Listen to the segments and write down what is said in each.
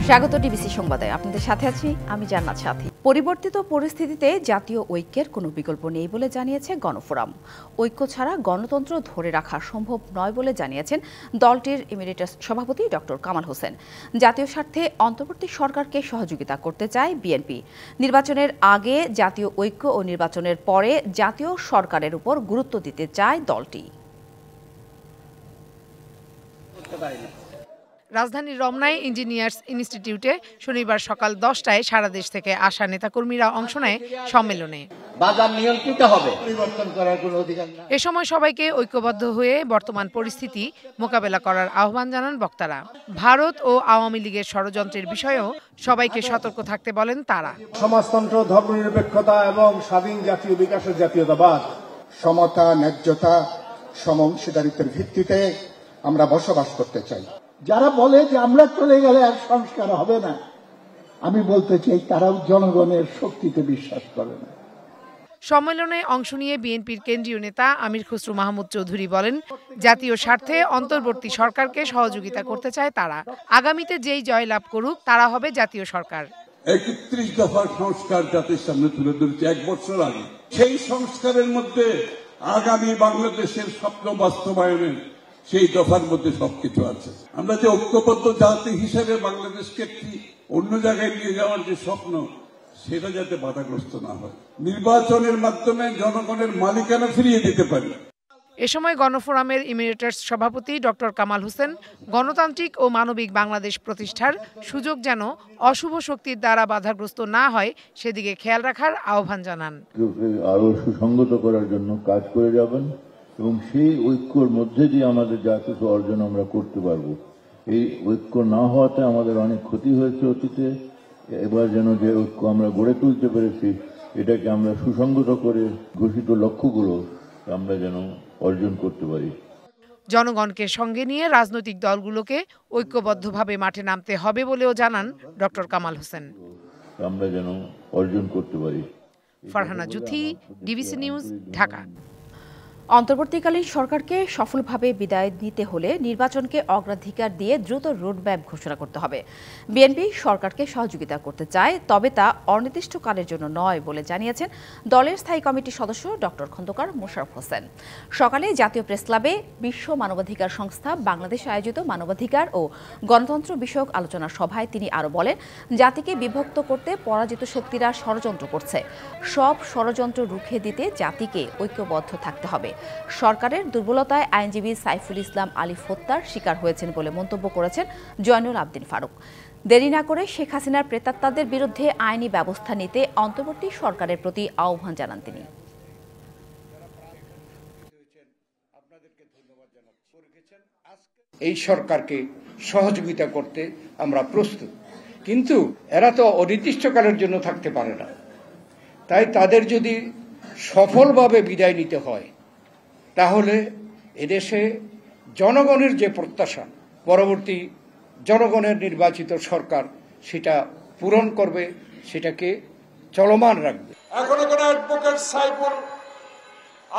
স্বাগত ডিবিসি সংবাদে, আপনাদের সাথে আছি আমি জান্নাত সাথী। পরিবর্তিত পরিস্থিতিতে জাতীয় ঐক্যের কোনো বিকল্প নেই বলে জানিয়েছে গণফোরাম। ঐক্য ছাড়া গণতন্ত্র ধরে রাখা সম্ভব নয় বলে জানিয়েছেন দলটির ইমিরেটাস সভাপতি ডক্টর কামাল হোসেন। জাতীয় স্বার্থে অন্তর্বর্তী সরকারকে সহযোগিতা করতে চায় বিএনপি। নির্বাচনের আগে জাতীয় ঐক্য ও নির্বাচনের পরে জাতীয় সরকারের উপর গুরুত্ব দিতে চায় দলটি। রাজধানীর রমনায় ইঞ্জিনিয়ার্স ইনস্টিটিউটে শনিবার সকাল 10টায় সারা দেশ থেকে আসা নেতাকর্মীরা অংশ নেয় সম্মেলনে। বাজার নিয়ন্ত্রিত হবে, পরিবর্তন করার কোনো অধিকার নেই। এ সময় সবাইকে ঐক্যবদ্ধ হয়ে বর্তমান পরিস্থিতি মোকাবেলা করার আহ্বান জানান বক্তারা। ভারত ও আওয়ামী লীগের ষড়যন্ত্রের বিষয়েও সবাইকে সতর্ক থাকতে বলেন তারা। সমাজতন্ত্র, ধর্মনিরপেক্ষতা এবং স্বাধীন জাতীয় বিকাশের জাতীয়তাবাদ, সমতা, ন্যায্যতা, সমঅংশীদারিত্বের ভিত্তিতে আমরা বসবাস করতে চাই। যারা বলে যে আমরা চলে গেলে আর সংস্কার হবে না, আমি বলতে চাই তারাও জনগণের শক্তিতে বিশ্বাস করে না। সম্মেলনে অংশ নিয়ে বিএনপির কেন্দ্রীয় নেতা আমির খসরু মাহমুদ চৌধুরী বলেন, জাতীয় স্বার্থে অন্তর্বর্তী সরকারকে সহযোগিতা করতে চায় তারা। আগামীতে যেই জয়লাভ করুক তারা হবে জাতীয় সরকার। 31 দফার সংস্কার জাতির সামনে তুলে ধরেছে 1 বছর আগে। সেই সংস্কারের মধ্যে আগামী বাংলাদেশের স্বপ্ন বাস্তবায়নের সেই দফার মধ্যে সবকিছু আছে। আমরা যে ঐক্যবদ্ধ জাতি হিসেবে বাংলাদেশকে একটি অন্য জায়গায় নিয়ে যাওয়ার যে স্বপ্ন, সেটা যাতে বাধাগ্রস্ত না হয়, নির্বাচনের মাধ্যমে জনগণের মালিকানা ফিরিয়ে দিতে পারি। এ সময় গণফোরামের ইমিরেটাস সভাপতি ডক্টর কামাল হোসেন গণতান্ত্রিক ও মানবিক বাংলাদেশ প্রতিষ্ঠার সুযোগ যেন অশুভ শক্তির দ্বারা বাধাগ্রস্ত না হয় সেদিকে খেয়াল রাখার আহ্বান জানান। আরো সুসংগত করার জন্য কাজ করে যাবেন এবং সেই ঐক্যর মধ্যে দিয়ে আমাদের যা কিছু অর্জন আমরা করতে পারবো। এই ঐক্য না হওয়াতে আমাদের অনেক ক্ষতি হয়েছে অতীতে। এবার যেন যে ঐক্য আমরা গড়ে তুলতে পেরেছি, এটাকে আমরা সুসংগত করে ঘোষিত লক্ষ্যগুলো আমরা যেন অর্জন করতে পারি। জনগণকে সঙ্গে নিয়ে রাজনৈতিক দলগুলোকে ঐক্যবদ্ধভাবে মাঠে নামতে হবে বলেও জানান ডক্টর কামাল হোসেন। আমরা যেন অর্জন করতে পারি। Farhana Juthi, DBC news, Dhaka. অন্তর্বর্তীকালীন সরকারকে সফলভাবে বিদায় নিতে হলে নির্বাচনকে অগ্রাধিকার দিয়ে দ্রুত রোডম্যাপ ঘোষণা করতে হবে। বিএনপি সরকারকে সহযোগিতা করতে চায়, তবে তা অনির্দিষ্টকালের জন্য নয় বলে জানিয়েছেন দলের স্থায়ী কমিটির সদস্য ডক্টর খন্দকার মোশাররফ হোসেন। সকালে জাতীয় প্রেসক্লাবে বিশ্ব মানবাধিকার সংস্থা বাংলাদেশ আয়োজিত মানবাধিকার ও গণতন্ত্র বিষয়ক আলোচনা সভায় তিনি আরও বলেন, জাতিকে বিভক্ত করতে পরাজিত শক্তিরা ষড়যন্ত্র করছে। সব ষড়যন্ত্র রুখে দিতে জাতিকে ঐক্যবদ্ধ থাকতে হবে। সরকারের দুর্বলতায় আইনজীবী সাইফুল ইসলাম আলিফ হত্যার শিকার হয়েছেন বলে মন্তব্য করেছেন জয়নুল আবদিন ফারুক। দেরি না করে শেখ হাসিনার প্রেতাত্মাদের বিরুদ্ধে আইনি ব্যবস্থা নিতে অন্তর্বর্তী সরকারের প্রতি আহ্বান জানান তিনি। এই সরকারকে সহযোগিতা করতে আমরা প্রস্তুত, কিন্তু এরা তো অনির্দিষ্টকালের জন্য থাকতে পারে না। তাই তাদের যদি সফলভাবে বিদায় নিতে হয়, তাহলে এদেশে জনগণের যে প্রত্যাশা, পরবর্তী জনগণের নির্বাচিত সরকার সেটা পূরণ করবে, সেটাকে চলমান রাখবে। এখনো কোন অ্যাডভোকেট সাইফুল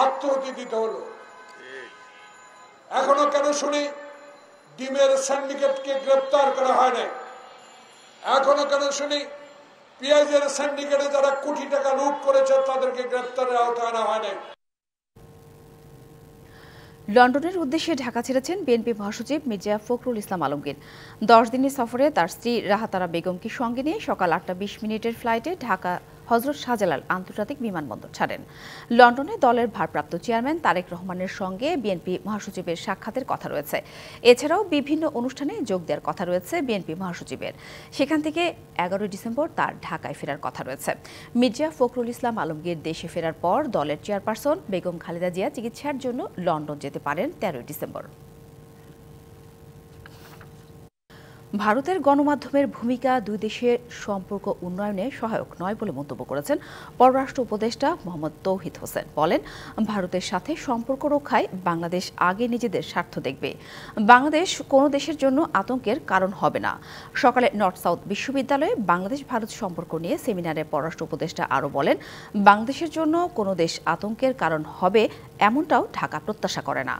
আত্মহত্যা দিতে হলো? এখনো কেন শুনি ডিমের সিন্ডিকেটকে গ্রেপ্তার করা হয় না? এখনো কেন শুনি পেঁয়াজের সিন্ডিকেটে যারা কোটি টাকা লুট করেছে তাদেরকে গ্রেপ্তারের আওতায় আনা হয় না? লন্ডনের উদ্দেশ্যে ঢাকা ছেড়েছেন বিএনপি মহাসচিব মির্জা ফখরুল ইসলাম আলমগীর। 10 দিনের সফরে তার স্ত্রী রাহাতারা বেগমকে সঙ্গে নিয়ে সকাল 8:20 ফ্লাইটে ঢাকা হযরত শাহজালাল আন্তর্জাতিক বিমানবন্দর ছাড়েন। লন্ডনে দলের ভারপ্রাপ্ত চেয়ারম্যান তারেক রহমানের সঙ্গে বিএনপি মহাসচিবের সাক্ষাতের কথা রয়েছে। এছাড়াও বিভিন্ন অনুষ্ঠানে যোগ দেওয়ার কথা রয়েছে বিএনপি মহাসচিবের। সেখান থেকে 11 ডিসেম্বর তার ঢাকায় ফেরার কথা রয়েছে। মির্জা ফখরুল ইসলাম আলমগীর দেশে ফেরার পর দলের চেয়ারপারসন বেগম খালেদা জিয়া চিকিৎসার জন্য লন্ডন যেতে পারেন 13 ডিসেম্বর। ভারতের গণমাধ্যমের ভূমিকা দুই দেশের সম্পর্ক উন্নয়নে সহায়ক নয় বলে মন্তব্য করেছেন পররাষ্ট্র উপদেষ্টা মোহাম্মদ তৌহিদ হোসেন। বলেন, ভারতের সাথে সম্পর্ক রক্ষায় বাংলাদেশ আগে নিজেদের স্বার্থ দেখবে। বাংলাদেশ কোনো দেশের জন্য আতঙ্কের কারণ হবে না। সকালে নর্থ সাউথ বিশ্ববিদ্যালয়ে বাংলাদেশ ভারত সম্পর্ক নিয়ে সেমিনারে পররাষ্ট্র উপদেষ্টা আরও বলেন, বাংলাদেশের জন্য কোনো দেশ আতঙ্কের কারণ হবে এমনটাও ঢাকা প্রত্যাশা করে না।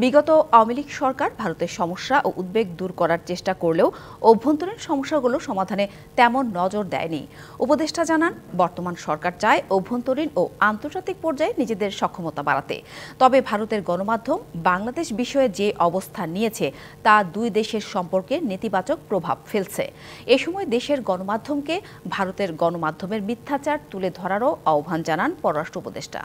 বিগত আওয়ামী লীগ সরকার ভারতের সমস্যা ও উদ্বেগ দূর করার চেষ্টা করলেও অভ্যন্তরীণ সমস্যাগুলো সমাধানে তেমন নজর দেয়নি। উপদেষ্টা জানান, বর্তমান সরকার চায় অভ্যন্তরীণ ও আন্তর্জাতিক পর্যায়ে নিজেদের সক্ষমতা বাড়াতে। তবে ভারতের গণমাধ্যম বাংলাদেশ বিষয়ে যে অবস্থান নিয়েছে তা দুই দেশের সম্পর্কে নেতিবাচক প্রভাব ফেলছে। এ সময় দেশের গণমাধ্যমকে ভারতের গণমাধ্যমের মিথ্যাচার তুলে ধরারও আহ্বান জানান পররাষ্ট্র উপদেষ্টা।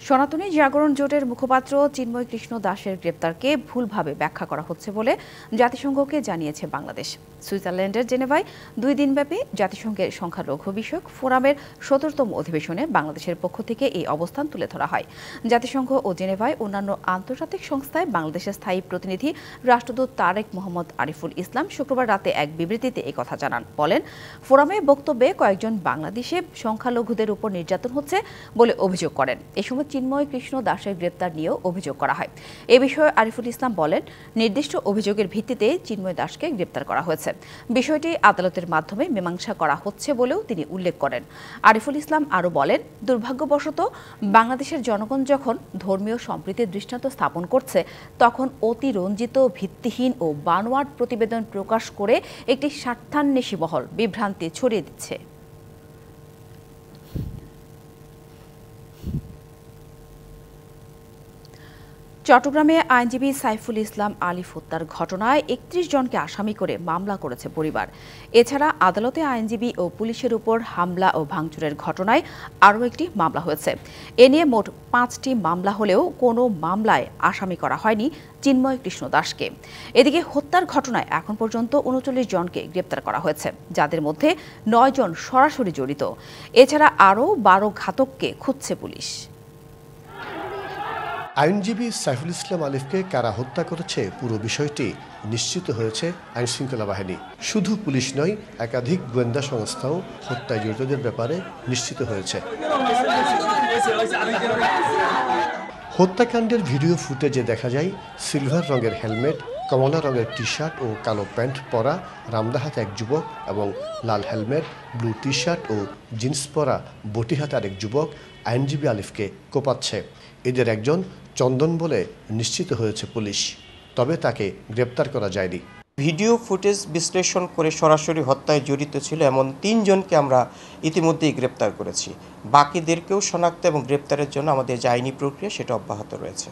সনাতনী জাগরণ জোটের মুখপাত্র চিন্ময় কৃষ্ণ দাসের গ্রেপ্তারকে ভুলভাবে ব্যাখ্যা করা হচ্ছে বলে জাতিসংঘকে জানিয়েছে বাংলাদেশ। সুইজারল্যান্ডের জেনেভায় 2 দিনব্যাপী জাতিসংঘের সংখ্যালঘু বিষয়ক ফোরামের 17তম অধিবেশনে বাংলাদেশের পক্ষ থেকে এই অবস্থান তুলে ধরা হয়। জাতিসংঘ ও জেনেভায় অন্যান্য আন্তর্জাতিক সংস্থায় বাংলাদেশের স্থায়ী প্রতিনিধি রাষ্ট্রদূত তারেক মোহাম্মদ আরিফুল ইসলাম শুক্রবার রাতে এক বিবৃতিতে এই কথা জানান। বলেন, ফোরামে বক্তব্যে কয়েকজন বাংলাদেশে সংখ্যালঘুদের উপর নির্যাতন হচ্ছে বলে অভিযোগ করেন। এ সময় চিন্ময় কৃষ্ণ দাসের গ্রেপ্তার নিয়েও অভিযোগ করা হয়। এ বিষয়ে আরিফুল ইসলাম বলেন, নির্দিষ্ট অভিযোগের ভিত্তিতে চিন্ময় দাসকে গ্রেপ্তার করা হয়েছে। বিষয়টি আদালতের মাধ্যমে মীমাংসা করা হচ্ছে বলেও তিনি উল্লেখ করেন। আরিফুল ইসলাম আরও বলেন, দুর্ভাগ্যবশত বাংলাদেশের জনগণ যখন ধর্মীয় সম্প্রীতির দৃষ্টান্ত স্থাপন করছে, তখন অতিরঞ্জিত, ভিত্তিহীন ও বানোয়াট প্রতিবেদন প্রকাশ করে একটি স্বার্থান্বেষী মহল বিভ্রান্তি ছড়িয়ে দিচ্ছে। চট্টগ্রামে আইনজীবী সাইফুল ইসলাম আলিফ হত্যার ঘটনায় 31 জনকে আসামি করে মামলা করেছে পরিবার। এছাড়া আদালতে আইনজীবী ও পুলিশের উপর হামলা ও ভাঙচুরের ঘটনায় আরও একটি মামলা হয়েছে। এ নিয়ে মোট 5টি মামলা হলেও কোনো মামলায় আসামি করা হয়নি চিন্ময় কৃষ্ণ দাসকে। এদিকে হত্যার ঘটনায় এখন পর্যন্ত 39 জনকে গ্রেপ্তার করা হয়েছে, যাদের মধ্যে 9 জন সরাসরি জড়িত। এছাড়া আরও 12 ঘাতককে খুঁজছে পুলিশ। আইনজীবী সাইফুল ইসলাম আলিফকে কারা হত্যা করেছে পুরো বিষয়টি নিশ্চিত হয়েছে আইনশৃঙ্খলা বাহিনী। শুধু পুলিশ নয়, একাধিক গোয়েন্দা সংস্থাও হত্যায় জড়িতদের ব্যাপারে নিশ্চিত হয়েছে। হত্যাকাণ্ডের ভিডিও ফুটেজে দেখা যায় সিলভার রঙের হেলমেট, কমলা রঙের টি শার্ট ও কালো প্যান্ট পরা রামদাহাত এক যুবক এবং লাল হেলমেট, ব্লু টি শার্ট ও জিন্স পরা বটিহাত আরেক যুবক আইনজীবী আলিফকে কোপাচ্ছে। এদের একজন চন্দন বলে নিশ্চিত হয়েছে পুলিশ, তবে তাকে গ্রেপ্তার করা যায়নি। ভিডিও ফুটেজ বিশ্লেষণ করে সরাসরি হত্যায় জড়িত ছিল এমন 3 জনকে আমরা ইতিমধ্যেই গ্রেপ্তার করেছি। বাকিদেরকেও শনাক্ত এবং গ্রেপ্তারের জন্য আমাদের যে আইনি প্রক্রিয়া সেটা অব্যাহত রয়েছে।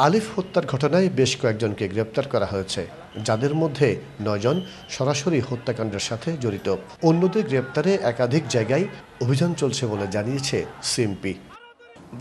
আলিফ হত্যার ঘটনায় বেশ কয়েকজনকে গ্রেপ্তার করা হয়েছে, যাদের মধ্যে 9 জন সরাসরি হত্যাকাণ্ডের সাথে জড়িত। অন্যদের গ্রেপ্তারে একাধিক জায়গায় অভিযান চলছে বলে জানিয়েছে সিএমপি।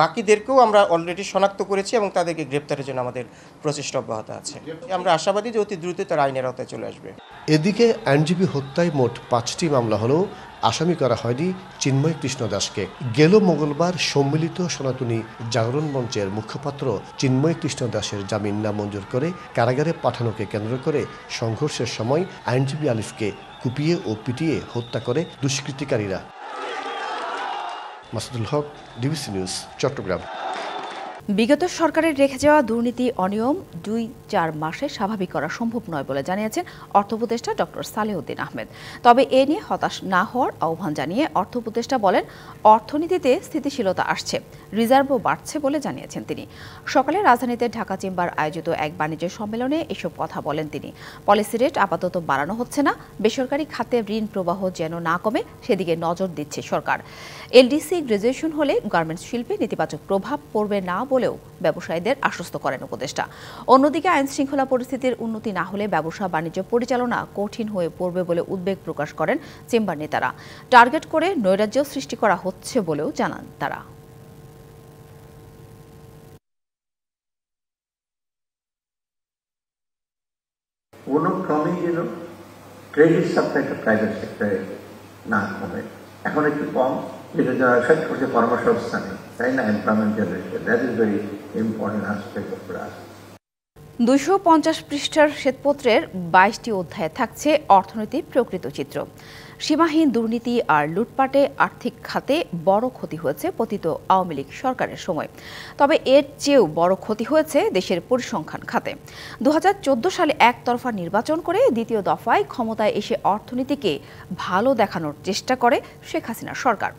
বাকিদেরকেও আমরা অলরেডি শনাক্ত করেছি এবং তাদেরকে গ্রেপ্তারের জন্য আমাদের প্রচেষ্টা অব্যাহত আছে। আমরা আশাবাদী যে অতি দ্রুত তারা আইনের আওতায় চলে আসবে। এদিকে আইনজীবী হত্যায় মোট 5টি মামলা হলেও আসামি করা হয়নি চিন্ময় কৃষ্ণ দাসকে। গেল মঙ্গলবার সম্মিলিত সনাতনী জাগরণ মঞ্চের মুখপাত্র চিন্ময় কৃষ্ণ দাসের জামিন নামঞ্জুর করে কারাগারে পাঠানোকে কেন্দ্র করে সংঘর্ষের সময় আইনজীবী আলিফকে কুপিয়ে ও পিটিয়ে হত্যা করে দুষ্কৃতিকারীরা। মাসুদুল হক, ডিবিসি নিউজ, চট্টগ্রাম। বিগত সরকারের রেখে যাওয়া দুর্নীতি অনিয়ম 2-4 মাসে স্বাভাবিক করা সম্ভব নয় বলে জানিয়েছেন অর্থ উপদেষ্টা ডক্টর সালেউদ্দিন আহমেদ। তবে এ নিয়ে হতাশ না হওয়ার আহ্বান জানিয়ে অর্থ উপদেষ্টা বলেন, অর্থনীতিতে স্থিতিশীলতা আসছে, রিজার্ভও বাড়ছে বলে জানিয়েছেন তিনি। সকালে রাজধানীতে ঢাকা চেম্বার আয়োজিত এক বাণিজ্য সম্মেলনে এসব কথা বলেন তিনি। পলিসি রেট আপাতত বাড়ানো হচ্ছে না, বেসরকারি খাতে ঋণ প্রবাহ যেন না কমে সেদিকে নজর দিচ্ছে সরকার। এলডিসি গ্রাজুয়েশন হলে গার্মেন্টস শিল্পে নেতিবাচক প্রভাব পড়বে না বলেও ব্যবসায়ীদের আশ্বস্ত করেন উপদেষ্টা। অন্যদিকে আইন শৃঙ্খলা পরিস্থিতির উন্নতি না হলে ব্যবসা বাণিজ্য পরিচালনা কঠিন হয়ে পড়বে বলে উদ্বেগ প্রকাশ করেন চেম্বার নেতারা। টার্গেট করে নৈরাজ্য সৃষ্টি করা হচ্ছে বলেও জানান তারা। কোনো ক্রমেই যেন ক্রেডিট সাপ্লাইটা প্রাইভেট সেক্টরে না কমে। এখন একটু কম, যেটা যারা এফেক্ট করছে কর্মসংস্থানে, তাই না, employment generation, that is very important aspect for us. 250 পৃষ্ঠার শ্বেতপত্রের 22টি অধ্যায়ে থাকছে অর্থনৈতিক প্রকৃত চিত্র। সীমাহীন দুর্নীতি আর লুটপাটে আর্থিক খাতে বড় ক্ষতি হয়েছে পতিত আওয়ামী লীগ সরকারের সময়। তবে এর চেয়েও বড় ক্ষতি হয়েছে দেশের পরিসংখ্যান খাতে। 2014 সালে একতরফা নির্বাচন করে দ্বিতীয় দফায় ক্ষমতায় এসে অর্থনীতিকে ভালো দেখানোর চেষ্টা করে শেখ হাসিনা সরকার।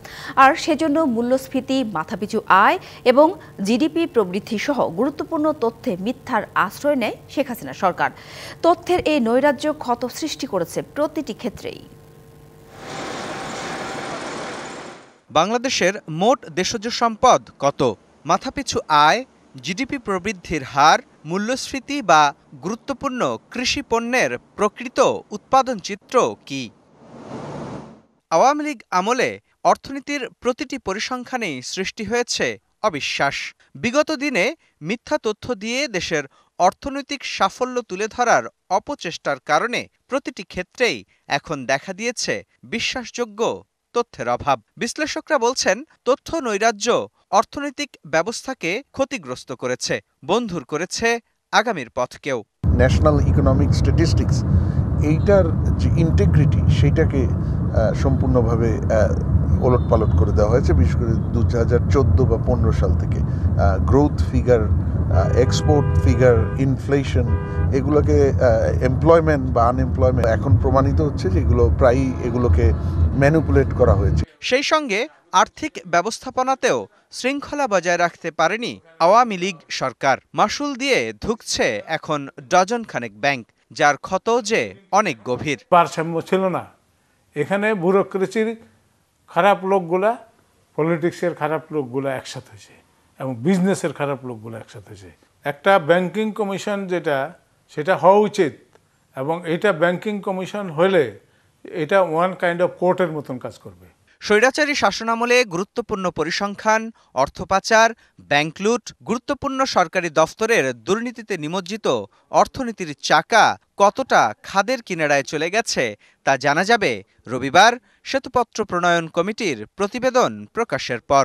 আর সেজন্য মূল্যস্ফীতি, মাথাপিছু আয় এবং জিডিপি প্রবৃদ্ধি সহ গুরুত্বপূর্ণ তথ্যে মিথ্যার আশ্রয় নেয় শেখ হাসিনা সরকার। তথ্যের এই নৈরাজ্য ক্ষত সৃষ্টি করেছে প্রতিটি ক্ষেত্রেই। বাংলাদেশের মোট দেশজ সম্পদ কত? মাথাপিছু আয়, জিডিপি প্রবৃদ্ধির হার, মূল্যস্ফীতি বা গুরুত্বপূর্ণ কৃষি পণ্যের প্রকৃত উৎপাদন চিত্র কি? আওয়ামী লীগ আমলে অর্থনীতির প্রতিটি পরিসংখ্যানেই সৃষ্টি হয়েছে অবিশ্বাস। বিগত দিনে মিথ্যা তথ্য দিয়ে দেশের অর্থনৈতিক সাফল্য তুলে ধরার অপচেষ্টার কারণে প্রতিটি ক্ষেত্রেই এখন দেখা দিয়েছে বিশ্বাসযোগ্য তথ্যের অভাব। বিশ্লেষকরা বলছেন, তথ্য নৈরাজ্য অর্থনৈতিক ব্যবস্থাকে ক্ষতিগ্রস্ত করেছে, বন্ধুর করেছে আগামীর পথকেও। ন্যাশনাল ইকোনমিক স্ট্যাটিস্টিক্স এইটার যে ইন্টিগ্রিটি সেইটাকে সম্পূর্ণভাবে ওলটপালট করে দেওয়া হয়েছে, বিশেষ করে 2014 বা 15 সাল থেকে। Growth figure, export figure, inflation, এগুলোকে এমপ্লয়মেন্ট বা আনএমপ্লয়মেন্ট এখন প্রমাণিত হচ্ছে যে এগুলো প্রায়ই এগুলোকে ম্যানিপুলেট করা হয়েছে। সেই সঙ্গে আর্থিক ব্যবস্থাপনাতেও শৃঙ্খলা বজায় রাখতে পারেনি আওয়ামী লীগ সরকার। মাসুল দিয়ে ধুঁকছে এখন ডজন খানেক ব্যাংক, যার ক্ষত যে অনেক গভীর। ভারসাম্য ছিল না এখানে। ব্যুরোক্রেসির খারাপ লোকগুলা, পলিটিক্সের খারাপ লোকগুলা একসাথে হয়েছে এবং বিজনেসের খারাপ লোকগুলো একসাথে হয়েছে। একটা ব্যাংকিং কমিশন সেটা হওয়া উচিত, এবং এটা ব্যাংকিং কমিশন হলে এটা ওয়ান কাইন্ড অফ কোর্টের মতন কাজ করবে। স্বৈরাচারী শাসনামলে গুরুত্বপূর্ণ পরিসংখ্যান, অর্থ পাচার, ব্যাংক লুট, গুরুত্বপূর্ণ সরকারি দফতরের দুর্নীতিতে নিমজ্জিত অর্থনীতির চাকা কতটা খাদের কিনারায় চলে গেছে তা জানা যাবে রবিবার শ্বেতপত্র প্রণয়ন কমিটির প্রতিবেদন প্রকাশের পর।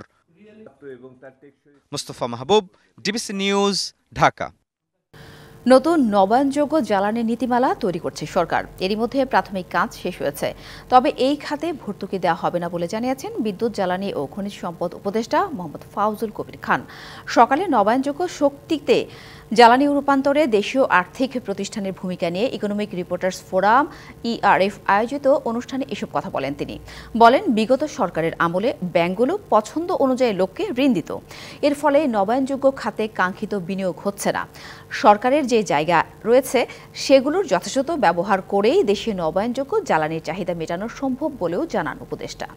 মুস্তফা মাহবুব, ডিবিসি নিউজ, ঢাকা। নতুন নবায়নযোগ্য জ্বালানি নীতিমালা তৈরি করছে সরকার। এরই মধ্যে প্রাথমিক কাজ শেষ হয়েছে। তবে এই খাতে ভর্তুকি দেওয়া হবে না বলে জানিয়েছেন বিদ্যুৎ, জ্বালানি ও খনিজ সম্পদ উপদেষ্টা মোহাম্মদ ফাউজুল কবির খান। সকালে নবায়নযোগ্য শক্তিতে জ্বালানি রূপান্তরে দেশীয় আর্থিক প্রতিষ্ঠানের ভূমিকা নিয়ে ইকোনমিক রিপোর্টার্স ফোরাম ইআরএফ আয়োজিত অনুষ্ঠানে এসব কথা বলেন তিনি। বলেন, বিগত সরকারের আমলে ব্যাংকগুলো পছন্দ অনুযায়ী লোককে ঋণ দিত। এর ফলে নবায়নযোগ্য খাতে কাঙ্ক্ষিত বিনিয়োগ হচ্ছে না। সরকারের যে জায়গা রয়েছে সেগুলোর যথাযথ ব্যবহার করেই দেশীয় নবায়নযোগ্য জ্বালানির চাহিদা মেটানো সম্ভব বলেও জানান উপদেষ্টা।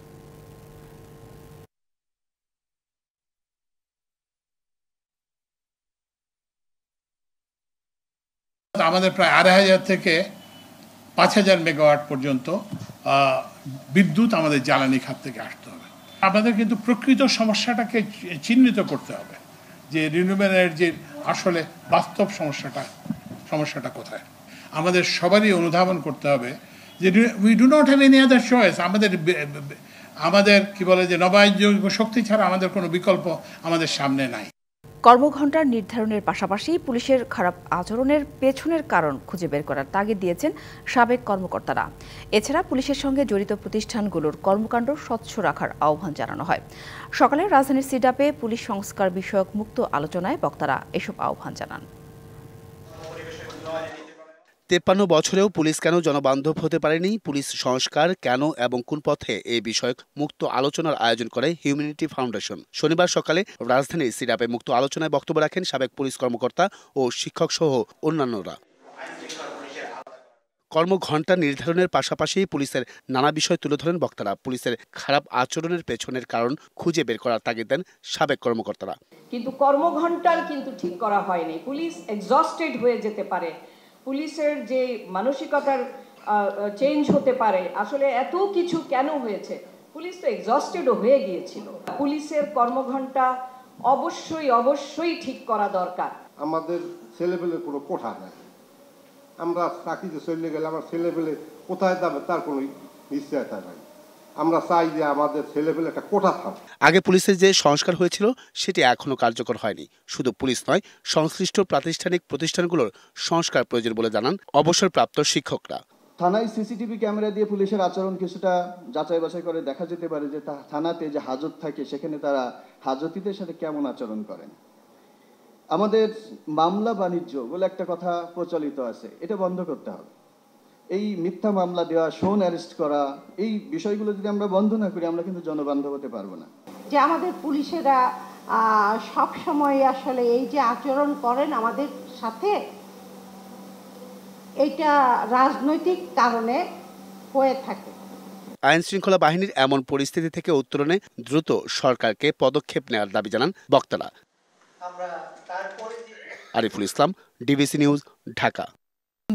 আমাদের প্রায় ২,৫০০ থেকে ৫,০০০ মেগাওয়াট পর্যন্ত বিদ্যুৎ আমাদের জ্বালানি খাত থেকে আসতে হবে। আমাদের কিন্তু প্রকৃত সমস্যাটাকে চিহ্নিত করতে হবে যে রিনিউয়েবল এনার্জির আসলে বাস্তব সমস্যাটা কোথায়। আমাদের সবারই অনুধাবন করতে হবে যে we do not have any other choice. আমাদের কি বলে যে নবায়নযোগ্য শক্তি ছাড়া আমাদের কোনো বিকল্প আমাদের সামনে নাই। কর্মঘণ্টার নির্ধারণের পাশাপাশি পুলিশের খারাপ আচরণের পেছনের কারণ খুঁজে বের করার তাগিদ দিয়েছেন সাবেক কর্মকর্তারা। এছাড়া পুলিশের সঙ্গে জড়িত প্রতিষ্ঠানগুলোর কর্মকাণ্ড স্বচ্ছ রাখার আহ্বান জানানো হয়। সকালে রাজধানীর সিডাপে পুলিশ সংস্কার বিষয়ক মুক্ত আলোচনায় বক্তারা এসব আহ্বান জানান। 53 বছরেও পুলিশ কেন জনবান্ধব হতে পারেনি, পুলিশ সংস্কার কেন এবং কোন পথে এই বিষয়ক মুক্ত আলোচনার আয়োজন করে হিউম্যানিটি ফাউন্ডেশন। শনিবার সকালে রাজধানীর সিডাপে মুক্ত আলোচনায় বক্তব্য রাখেন সাবেক পুলিশ কর্মকর্তা ও শিক্ষক সহ অন্যান্যরা। কর্মঘণ্টা নির্ধারণের পাশাপাশি পুলিশের নানা বিষয় তুলে ধরেন বক্তারা। পুলিশের খারাপ আচরণের পেছনের কারণ খুঁজে বের করার তাগিদ দেন সাবেক কর্মকর্তারা। কিন্তু কর্মঘণ্টার কিন্তু ঠিক করা হয়নি। পুলিশ এক্সস্টেড হয়ে যেতে পারে, পুলিশের যে মানসিকতার চেঞ্জ হতে পারে। আসলে এত কিছু কেন হয়েছে? পুলিশ তো এক্সস্টেডও হয়ে গিয়েছিল। পুলিশের কর্মঘণ্টা অবশ্যই ঠিক করা দরকার। আমাদের ছেলেপেলের কোনো কোঠা নাই। আমরা চাকরিতে চলে গেলে আমার ছেলেপেলে কোথায় যাবে তার কোনো নিশ্চয়তা নাই। আমরা চাই যে আমাদের ছেলেপেলে একটা কোঠা থাকবে। আগে পুলিশের যে সংস্কার হয়েছিল সেটি এখনো কার্যকর হয়নি। শুধু পুলিশ নয়, সংশ্লিষ্ট প্রাতিষ্ঠানিক প্রতিষ্ঠানগুলোর সংস্কার প্রয়োজন বলে জানান অবসরপ্রাপ্ত শিক্ষকরা। থানায় সিসিটিভি ক্যামেরা দিয়ে পুলিশের আচরণ কিছুটা যাচাই বাছাই করে দেখা যেতে পারে যে থানাতে যে হাজত থাকে সেখানে তারা হাজতিদের সাথে কেমন আচরণ করেন। আমাদের মামলা বাণিজ্য বলে একটা কথা প্রচলিত আছে, এটা বন্ধ করতে হবে। এই মিথ্যা মামলা দেওয়া, শোন অ্যারেস্ট করা, এই বিষয়গুলো যদি আমরা বন্ধ না করি আমরা কিন্তু জনবান্ধব হতে পারবো না। যে আমাদের পুলিশেরা সব সময় আসলে এই যে আচরণ করেন আমাদের সাথে, এটা রাজনৈতিক কারণে হয়ে থাকে। আইন শৃঙ্খলা বাহিনীর এমন পরিস্থিতি থেকে উত্তরণে দ্রুত সরকারকে পদক্ষেপ নেওয়ার দাবি জানান বক্তারা। Ariful Islam, DBC news, Dhaka.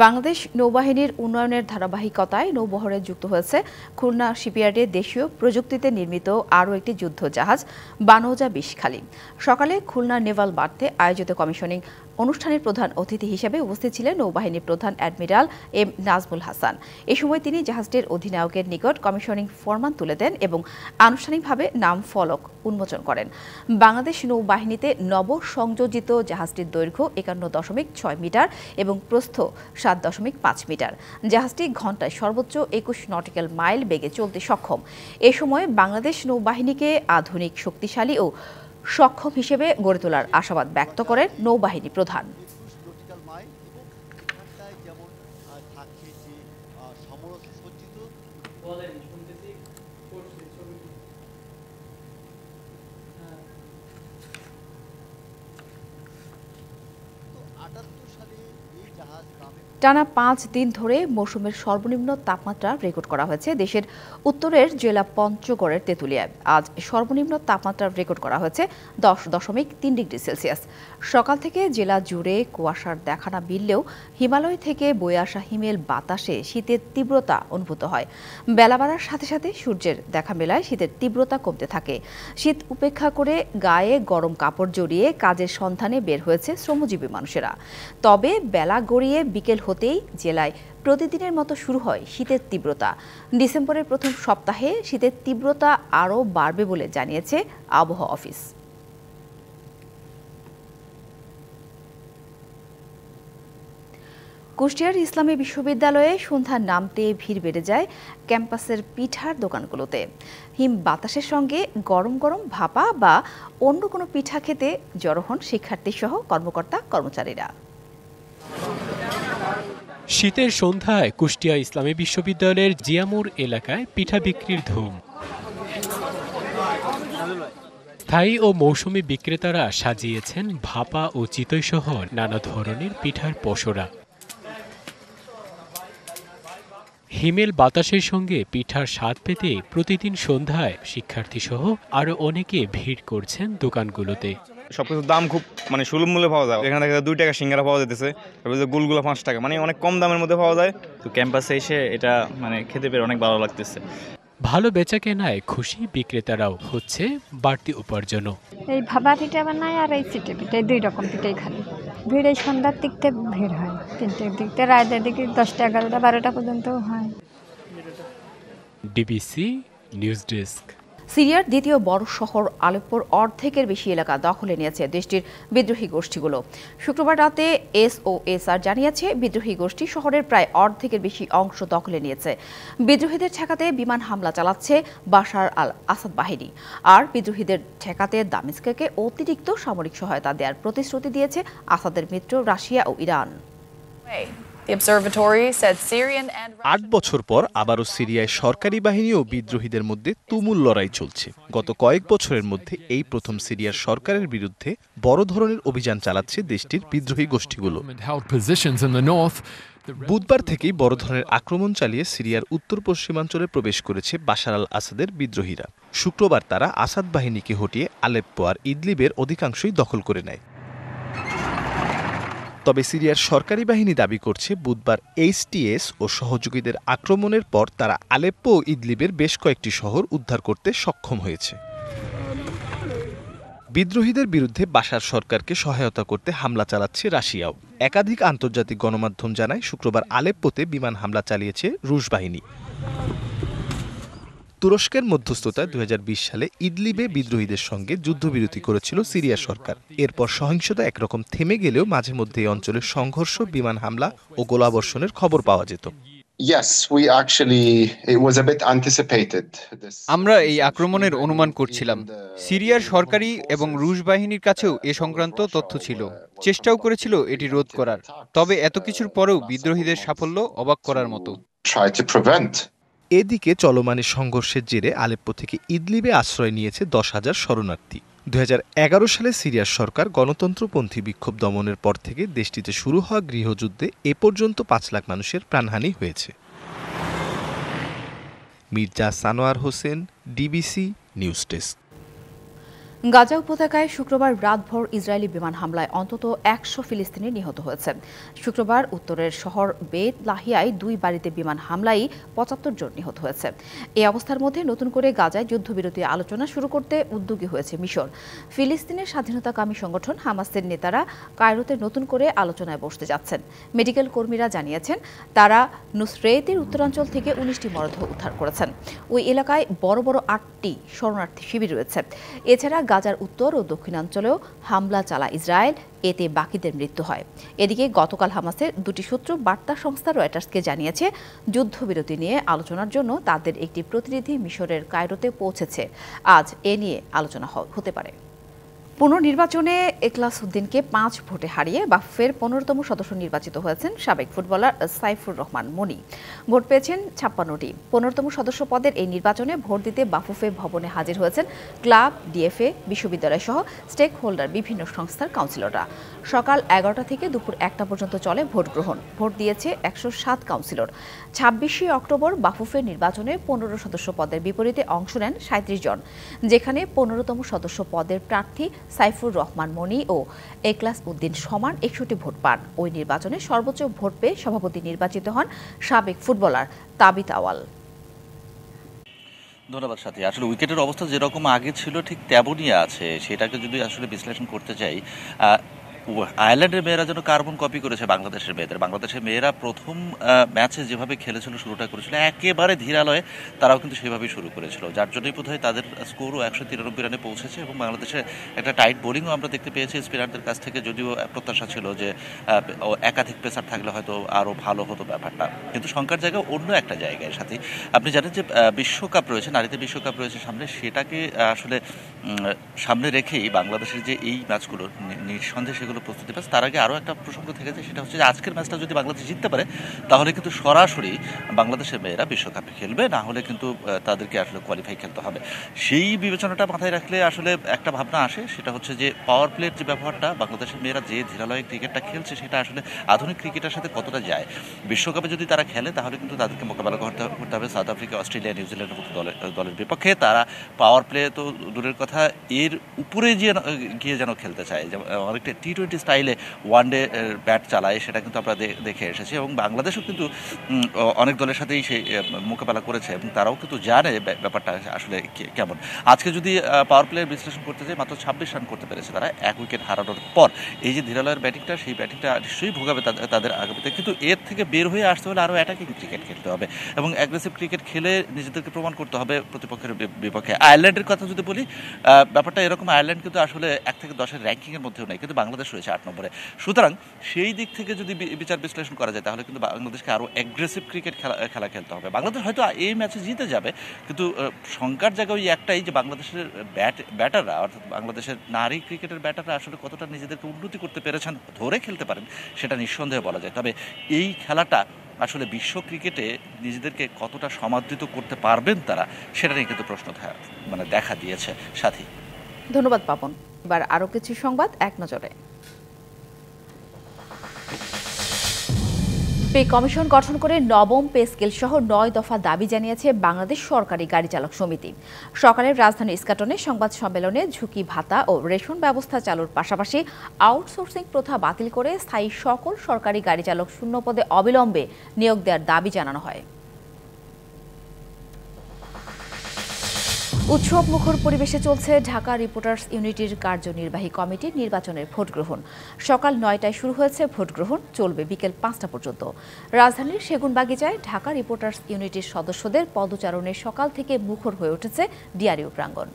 বাংলাদেশ নৌবাহিনীর উন্নয়নের ধারাবাহিকতায় নৌবহরে যুক্ত হয়েছে খুলনা শিপইয়ার্ডে দেশীয় প্রযুক্তিতে নির্মিত আরও একটি যুদ্ধ জাহাজ বানৌজা 20 খালি। সকালে খুলনা নেভাল বার্থে আয়োজিত কমিশনিং অনুষ্ঠানের প্রধান অতিথি হিসেবে উপস্থিত ছিলেন নৌবাহিনীর প্রধান অ্যাডমিরাল এম নাজমুল হাসান। এ সময় তিনি জাহাজটির অধিনায়কের নিকট কমিশনিং ফরমান তুলে দেন এবং আনুষ্ঠানিকভাবে নাম ফলক উন্মোচন করেন। বাংলাদেশ নৌবাহিনীতে নবসংযোজিত জাহাজটির দৈর্ঘ্য 51.6 মিটার এবং প্রস্থ 7.5 মিটার। জাহাজটি ঘন্টায় সর্বোচ্চ 21 নটিক্যাল মাইল বেগে চলতে সক্ষম। এ সময় বাংলাদেশ নৌবাহিনীকে আধুনিক, শক্তিশালী ও সক্ষম হিসেবে গড়ে তোলার আশাবাদ ব্যক্ত করেন নৌবাহিনী প্রধান। টানা 5 দিন ধরে মৌসুমের সর্বনিম্ন তাপমাত্রা রেকর্ড করা হয়েছে দেশের উত্তরের জেলা পঞ্চগড়ের তেঁতুলিয়ায়। আজ সর্বনিম্ন তাপমাত্রা রেকর্ড করা হয়েছে 10.3 ডিগ্রি সেলসিয়াস। সকাল থেকে জেলা জুড়ে কুয়াশার দেখা না মিললেও হিমালয় থেকে বয়ে আসা হিমেল বাতাসে শীতের তীব্রতা অনুভূত হয়। বেলা বাড়ার সাথে সাথে সূর্যের দেখা মেলায় শীতের তীব্রতা কমতে থাকে। শীত উপেক্ষা করে গায়ে গরম কাপড় জড়িয়ে কাজের সন্ধানে বের হয়েছে শ্রমজীবী মানুষেরা। তবে বেলা গড়িয়ে বিকেল হতেই জেলায় প্রতিদিনের মতো শুরু হয় শীতের তীব্রতা। ডিসেম্বরের প্রথম সপ্তাহে শীতের তীব্রতা আরও বাড়বে বলে জানিয়েছে আবহাওয়া অফিস। কুষ্টিয়ার ইসলামী বিশ্ববিদ্যালয়ে সন্ধ্যা নামতে ভিড় বেড়ে যায় ক্যাম্পাসের পিঠার দোকানগুলোতে। হিম বাতাসের সঙ্গে গরম গরম ভাপা বা অন্য কোনো পিঠা খেতে জড়ো হন শিক্ষার্থী সহ কর্মকর্তা কর্মচারীরা। শীতের সন্ধ্যায় কুষ্টিয়া ইসলামী বিশ্ববিদ্যালয়ের জিয়ামুর এলাকায় পিঠা বিক্রির ধুম। স্থায়ী ও মৌসুমী বিক্রেতারা সাজিয়েছেন ভাপা ও চিতই সহ নানা ধরনের পিঠার পসরা। হিমেল বাতাসের সঙ্গে পিঠার স্বাদ পেতে প্রতিদিন সন্ধ্যায় শিক্ষার্থী সহ আরো অনেকে ভিড় করছেন দোকানগুলোতে। সবকিছুর দাম খুব সুলভ মূল্যে পাওয়া যায়। এখানে দেখা যায় 2 টাকা সিঙ্গারা পাওয়া যেতেছে, তারপরে গুলগুলা 5 টাকা, অনেক কম দামের মধ্যে পাওয়া যায়। তো ক্যাম্পাসে এসে এটা খেতে পেরে অনেক ভালো লাগতেছে। ভালো বেচা কেনায় খুশি বিক্রেতারাও, হচ্ছে বাড়তি উপার্জনও। এই ভাপা পিঠা বানায় আর এই চিটে পিঠা, 2 রকম পিঠাই খালি। ভিড় এই সন্ধ্যার দিকতে ভিড় হয়, 3টার দিকতে, রাতের দিকে 10টা, 11টা, 12টা পর্যন্ত হয়। DBC news desk. সিরিয়ার দ্বিতীয় বড় শহর আলেপ্পোর অর্ধেকের বেশি এলাকা দখলে নিয়েছে দেশটির বিদ্রোহী গোষ্ঠীগুলো। শুক্রবার রাতে SOSR জানিয়েছে বিদ্রোহী গোষ্ঠী শহরের প্রায় অর্ধেকের বেশি অংশ দখলে নিয়েছে। বিদ্রোহীদের ঠেকাতে বিমান হামলা চালাচ্ছে বাশার আল আসাদ বাহিনী। আর বিদ্রোহীদের ঠেকাতে দামেস্কে অতিরিক্ত সামরিক সহায়তা দেওয়ার প্রতিশ্রুতি দিয়েছে আসাদের মিত্র রাশিয়া ও ইরান। 8 বছর পর আবারও সিরিয়ায় সরকারি বাহিনী ও বিদ্রোহীদের মধ্যে তুমুল লড়াই চলছে। গত কয়েক বছরের মধ্যে এই প্রথম সিরিয়ার সরকারের বিরুদ্ধে বড় ধরনের অভিযান চালাচ্ছে দেশটির বিদ্রোহী গোষ্ঠীগুলো। বুধবার থেকেই বড় ধরনের আক্রমণ চালিয়ে সিরিয়ার উত্তর পশ্চিমাঞ্চলে প্রবেশ করেছে বাশার আল আসাদের বিদ্রোহীরা। শুক্রবার তারা আসাদ বাহিনীকে হটিয়ে আলেপ্পো আর ইদলিবের অধিকাংশই দখল করে নেয়। তবে সিরিয়ার সরকারি বাহিনী দাবি করছে বুধবার HTS ও সহযোগীদের আক্রমণের পর তারা আলেপ্পো ও ইদলিবের বেশ কয়েকটি শহর উদ্ধার করতে সক্ষম হয়েছে। বিদ্রোহীদের বিরুদ্ধে বাশার সরকারকে সহায়তা করতে হামলা চালাচ্ছে রাশিয়াও। একাধিক আন্তর্জাতিক গণমাধ্যম জানায় শুক্রবার আলেপ্পোতে বিমান হামলা চালিয়েছে রুশ বাহিনী। তুরস্কের মধ্যস্থতায় 2020 সালে ইদলিবে বিদ্রোহীদের সঙ্গে যুদ্ধবিরতি করেছিল সিরিয়া সরকার। এরপর সহিংসতা একরকম থেমে গেলেও মাঝে মধ্যে এই অঞ্চলে সংঘর্ষ, বিমান হামলা ও গোলাবর্ষণের খবর পাওয়া যেত। Yes, we actually, it was a bit anticipated. আমরা এই আক্রমণের অনুমান করছিলাম। সিরিয়ার সরকারি এবং রুশ বাহিনীর কাছেও এ সংক্রান্ত তথ্য ছিল। চেষ্টাও করেছিল এটি রোধ করার। তবে এত কিছুর পরেও বিদ্রোহীদের সাফল্য অবাক করার মতো। Try to prevent. এদিকে চলমান সংঘর্ষের জেরে আলেপ্পো থেকে ইদলিবে আশ্রয় নিয়েছে 10,000 শরণার্থী। 2011 সালে সিরিয়ার সরকার গণতন্ত্রপন্থী বিক্ষোভ দমনের পর থেকে দেশটিতে শুরু হওয়া গৃহযুদ্ধে এ পর্যন্ত 5 লাখ মানুষের প্রাণহানি হয়েছে। Mirza Sanowar Hossain, DBC news desk. Gaza উপত্যকায় শুক্রবার রাতভর ইসরায়েলি বিমান হামলায় অন্তত 100 ফিলিস্তিনি নিহত হয়েছে। শুক্রবার উত্তরের শহর বেত লাহিয়ায় 2 বাড়িতে বিমান হামলায় 75 জন নিহত হয়েছে। এই অবস্থার মধ্যে নতুন করে গাজায় যুদ্ধবিরতি আলোচনা শুরু করতে উদ্যোগী হয়েছে মিশর। ফিলিস্তিনের স্বাধীনতাকামী সংগঠন হামাসের নেতারা কায়রোতে নতুন করে আলোচনায় বসতে যাচ্ছেন। মেডিকেল কর্মীরা জানিয়েছেন তারা নুসরেতের উত্তরাঞ্চল থেকে 19টি মরদেহ উদ্ধার করেছেন। ওই এলাকায় বড় বড় 8টি শরণার্থী শিবির রয়েছে। এছাড়া গাজার উত্তর ও দক্ষিণাঞ্চলেও হামলা চালায় ইসরায়েল, এতে বাকিদের মৃত্যু হয়। এদিকে গতকাল হামাসের 2টি সূত্র বার্তা সংস্থা রয়টার্সকে জানিয়েছে যুদ্ধবিরতি নিয়ে আলোচনার জন্য তাদের একটি প্রতিনিধি মিশরের কায়রোতে পৌঁছেছে। আজ এ নিয়ে আলোচনা হতে পারে। পুনর্নির্বাচনে এখলাস উদ্দিনকে 5 ভোটে হারিয়ে বাফুফের 15তম সদস্য নির্বাচিত হয়েছেন সাবেক ফুটবলার সাইফুর রহমান মনি। ভোট পেয়েছেন 56টি। 15তম সদস্য পদের এই নির্বাচনে ভোট দিতে বাফুফে ভবনে হাজির হয়েছেন ক্লাব, ডিএফএ, বিশ্ববিদ্যালয় সহ স্টেক হোল্ডার বিভিন্ন সংস্থার কাউন্সিলররা। সকাল 11টা থেকে দুপুর 1টা পর্যন্ত চলে ভোট গ্রহণ। ভোট দিয়েছে 107 কাউন্সিলর। 26শে অক্টোবর বাফুফে নির্বাচনে 15 সদস্য পদের বিপরীতে অংশ নেন 37 জন, যেখানে 15তম সদস্য পদের প্রার্থী সাইফুর রহমান মনি ও এখলাস উদ্দিন সমান 61 ভোট পান। ওই নির্বাচনে সর্বোচ্চ ভোট পেয়ে সভাপতি নির্বাচিত হন সাবেক ফুটবলার তাবিত আওয়াল। ধন্যবাদ সাথী। আসলে উইকেটের অবস্থা যেরকম আগে ছিল ঠিক তেমনই আছে। সেটাকে যদি আসলে বিশ্লেষণ করতে চাই, আয়ারল্যান্ডের মেয়েরা যেন কার্বন কপি করেছে বাংলাদেশের মেয়েদের। বাংলাদেশের মেয়েরা প্রথম ম্যাচে যেভাবে খেলেছিল, শুরুটা করেছিল একেবারে ধীরালয়ে, তারাও কিন্তু সেভাবেই শুরু করেছিল, যার জন্যই বোধহয় তাদের স্কোরও 193 রানে পৌঁছেছে। এবং বাংলাদেশের একটা টাইট বোলিংও আমরা দেখতে পেয়েছি স্পিনারদের কাছ থেকে, যদিও প্রত্যাশা ছিল যে একাধিক পেসার থাকলে হয়তো আরও ভালো হতো ব্যাপারটা। কিন্তু শঙ্কার জায়গা অন্য একটা জায়গায় সাথী। আপনি জানেন যে বিশ্বকাপ রয়েছে, নারীদের বিশ্বকাপ রয়েছে সামনে, সেটাকে আসলে সামনে রেখেই বাংলাদেশের যে এই ম্যাচগুলো নিঃসন্দেহে সেগুলো প্রস্তুতি পাচ্ছে। তার আগে আরও একটা প্রসঙ্গ থেকে যায়, সেটা হচ্ছে যে আজকের ম্যাচটা যদি বাংলাদেশ জিততে পারে তাহলে কিন্তু সরাসরি বাংলাদেশের মেয়েরা বিশ্বকাপে খেলবে, না হলে কিন্তু তাদেরকে আসলে কোয়ালিফাই খেলতে হবে। সেই বিবেচনাটা মাথায় রাখলে আসলে একটা ভাবনা আসে, সেটা হচ্ছে যে পাওয়ার প্লের যে ব্যবহারটা বাংলাদেশের মেয়েরা যে ধীরালয়ে ক্রিকেটটা খেলছে সেটা আসলে আধুনিক ক্রিকেটের সাথে কতটা যায়। বিশ্বকাপে যদি তারা খেলে তাহলে কিন্তু তাদেরকে মোকাবেলা করতে হবে সাউথ আফ্রিকা, অস্ট্রেলিয়া, নিউজিল্যান্ডের মতো দলের বিপক্ষে। তারা পাওয়ার প্লে তো দূরের কথা, এর উপরে গিয়ে যেন খেলতে চায়, অনেকটা টি-20 স্টাইলে ওয়ানডে ব্যাট চালায়, সেটা কিন্তু আমরা দেখে এসেছি। এবং বাংলাদেশও কিন্তু অনেক দলের সাথেই সেই মোকাবেলা করেছে এবং তারাও কিন্তু জানে ব্যাপারটা আসলে কেমন। আজকে যদি পাওয়ার প্লেয়ার বিশ্লেষণ করতে যাই, মাত্র 26 রান করতে পেরেছে তারা 1 উইকেট হারানোর পর। এই যে ধীরালয়ের ব্যাটিংটা, সেই ব্যাটিংটা নিশ্চয়ই ভোগাবে তাদের আগামীতে, কিন্তু এর থেকে বের হয়ে আসতে হলে আরও অ্যাটাকিং ক্রিকেট খেলতে হবে এবং অ্যাগ্রেসিভ ক্রিকেট খেলে নিজেদেরকে প্রমাণ করতে হবে প্রতিপক্ষের বিপক্ষে। আয়ারল্যান্ডের কথা যদি বলি, ব্যাপারটা এরকম, আয়ারল্যান্ড কিন্তু আসলে 1 থেকে 10-এর র্যাঙ্কিংয়ের মধ্যেও নেই, কিন্তু বাংলাদেশ রয়েছে 8 নম্বরে। সুতরাং সেই দিক থেকে যদি বিচার বিশ্লেষণ করা যায় তাহলে কিন্তু বাংলাদেশকে আরও অ্যাগ্রেসিভ ক্রিকেট খেলা খেলতে হবে। বাংলাদেশ হয়তো এই ম্যাচে জিতে যাবে, কিন্তু শঙ্কার জায়গা ওই একটাই যে বাংলাদেশের ব্যাটাররা, অর্থাৎ বাংলাদেশের নারী ক্রিকেটের ব্যাটাররা আসলে কতটা নিজেদেরকে উন্নতি করতে পেরেছেন, ধরে খেলতে পারেন, সেটা নিঃসন্দেহে বলা যায়। তবে এই খেলাটা আসলে বিশ্ব ক্রিকেটে নিজেদেরকে কতটা সমাদৃত করতে পারবেন তারা, সেটা নিয়ে কিন্তু প্রশ্ন দেখা দিয়েছে সাথী। ধন্যবাদ পাপন। এবার আরও কিছু সংবাদ এক নজরে। পে কমিশন গঠন করে নবম পে স্কেল সহ 9 দফা দাবি জানিয়েছে বাংলাদেশ সরকারি গাড়ি চালক সমিতি। সকালের রাজধানী ইস্কাটনে সংবাদ সম্মেলনে ঝুঁকি ভাতা ও রেশন ব্যবস্থা চালুর পাশাপাশি আউটসোর্সিং প্রথা বাতিল করে স্থায়ী সকল সরকারি গাড়ি চালক শূন্য পদে অবিলম্বে নিয়োগ দেওয়ার দাবি জানানো হয়। উৎসব মুখর পরিবেশে চলছে ঢাকা রিপোর্টার্স ইউনিটির কার্যনির্বাহী কমিটির নির্বাচনের ভোট গ্রহণ। সকাল 9টায় শুরু হয়েছে ভোট গ্রহণ, চলবে বিকেল 5টা পর্যন্ত। রাজধানীর সেগুনবাগিচায় ঢাকা রিপোর্টার্স ইউনিটির সদস্যদের পদচারণে সকাল থেকে মুখর হয়ে উঠেছে ডিআরইউ প্রাঙ্গণ।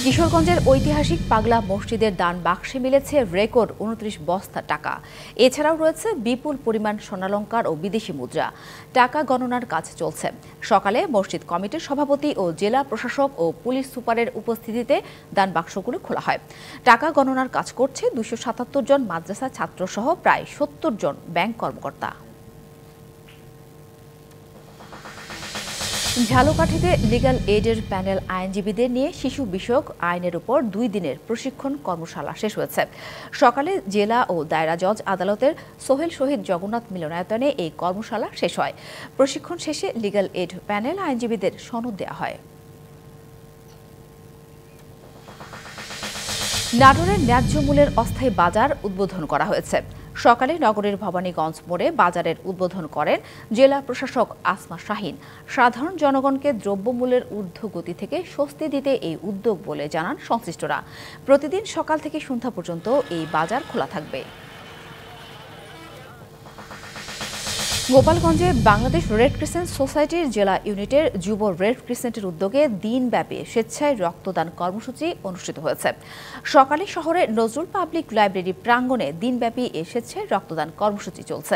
কিশোরগঞ্জের ঐতিহাসিক পাগলা মসজিদের দান বাক্সে মিলেছে রেকর্ড 29 বস্তা টাকা। এছাড়াও রয়েছে বিপুল পরিমাণ স্বর্ণালংকার ও বিদেশি মুদ্রা। টাকা গণনার কাজ চলছে। সকালে মসজিদ কমিটির সভাপতি ও জেলা প্রশাসক ও পুলিশ সুপারের উপস্থিতিতে দান বাক্সগুলো খোলা হয়। টাকা গণনার কাজ করছে 277 জন মাদ্রাসা ছাত্রসহ প্রায় 70 জন ব্যাংক কর্মকর্তা। ঝালকাঠিতে লিগ্যাল এইডের প্যানেল আইনজীবীদের নিয়ে শিশু বিষয়ক আইনের উপর 2 দিনের প্রশিক্ষণ কর্মশালা শেষ হয়েছে। সকালে জেলা ও দায়রা জজ আদালতের সোহেল শহীদ জগন্নাথ মিলনায়তনে এই কর্মশালা শেষ হয়। প্রশিক্ষণ শেষে লিগ্যাল এইড প্যানেল আইনজীবীদের সনদ দেওয়া হয়। নাটোরের ন্যায্য মূল্যের অস্থায়ী বাজার উদ্বোধন করা হয়েছে। সকালে নগরের ভবানীগঞ্জ মোড়ে বাজারের উদ্বোধন করেন জেলা প্রশাসক আসমা শাহিন। সাধারণ জনগণকে দ্রব্যমূল্যের ঊর্ধ্বগতি থেকে স্বস্তি দিতে এই উদ্যোগ বলে জানান সংশ্লিষ্টরা। প্রতিদিন সকাল থেকে সন্ধ্যা পর্যন্ত এই বাজার খোলা থাকবে। গোপালগঞ্জে বাংলাদেশ রেড ক্রিসেন্ট সোসাইটির জেলা ইউনিটের যুব রেড ক্রিসেন্টের উদ্যোগে দিনব্যাপী স্বেচ্ছায় রক্তদান কর্মসূচি অনুষ্ঠিত হয়েছে। সকালে শহরে নজরুল পাবলিক লাইব্রেরি প্রাঙ্গণে দিনব্যাপী এই স্বেচ্ছায় রক্তদান কর্মসূচি চলছে।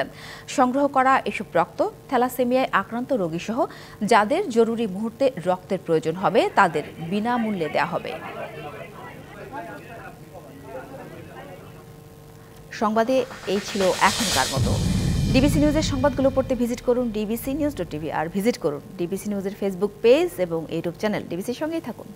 সংগ্রহ করা এসব রক্ত থ্যালাসেমিয়ায় আক্রান্ত রোগীসহ যাদের জরুরি মুহূর্তে রক্তের প্রয়োজন হবে তাদের বিনামূল্যে দেওয়া হবে। সংবাদে এই ছিল এখনকার মতো। ডিবিসি নিউজের সংবাদগুলো পড়তে ভিজিট করুন dbcnews.tv আর ভিজিট করুন ডিবিসি নিউজের ফেসবুক পেজ এবং ইউটিউব চ্যানেল। ডিবিসির সঙ্গেই থাকুন।